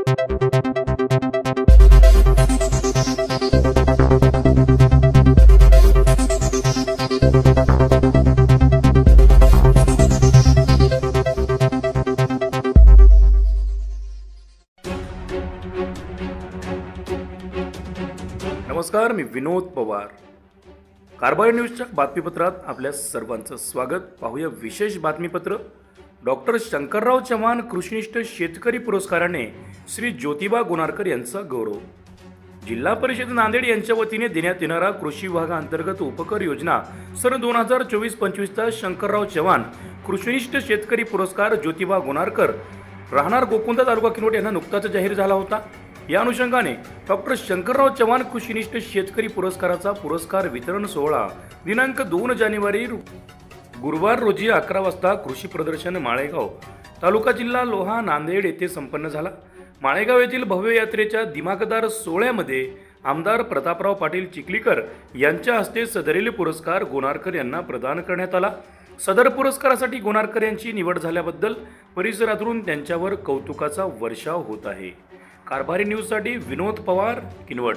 नमस्कार, मी विनोद पवार. कारभार न्यूजच्या बातमीपत्रात आपल्या सर्वांचं स्वागत. पाहूया विशेष बातमीपत्र. डॉक्टर शंकरराव चव्हाण कृषिनिष्ठ शेतकरी पुरस्काराने श्री ज्योतिबा गुणारकर यांचा गौरव. जिल्हा परिषद नांदेड यांच्या वतीने देण्यात येणारा कृषी विभागांतर्गत उपकर योजना सन 2024-25चा शंकरराव चव्हाण कृषिनिष्ठ शेतकरी पुरस्कार ज्योतिबा गुणारकर राहणार गोकुंदा तालुका किनवट यांना नुकताच जाहीर झाला होता. या अनुषंगाने डॉक्टर शंकरराव चव्हाण कृषिनिष्ठ शेतकरी पुरस्काराचा पुरस्कार वितरण सोहळा दिनांक 2 जानेवारी गुरुवार रोजी 11 वाजता कृषी प्रदर्शन माळेगाव तालुका जिल्हा लोहा नांदेड येथे संपन्न झाला. माळेगाव येथील भव्य यात्रेच्या दिमाखदार सोहळ्यामध्ये आमदार प्रतापराव पाटील चिखलीकर यांच्या हस्ते सदरील पुरस्कार गुणारकर यांना प्रदान करण्यात आला. सदर पुरस्कारासाठी गुणारकर यांची निवड झाल्याबद्दल परिसरातून त्यांच्यावर कौतुकाचा वर्षाव होत आहे. कारभारी न्यूजसाठी विनोद पवार, किनवट.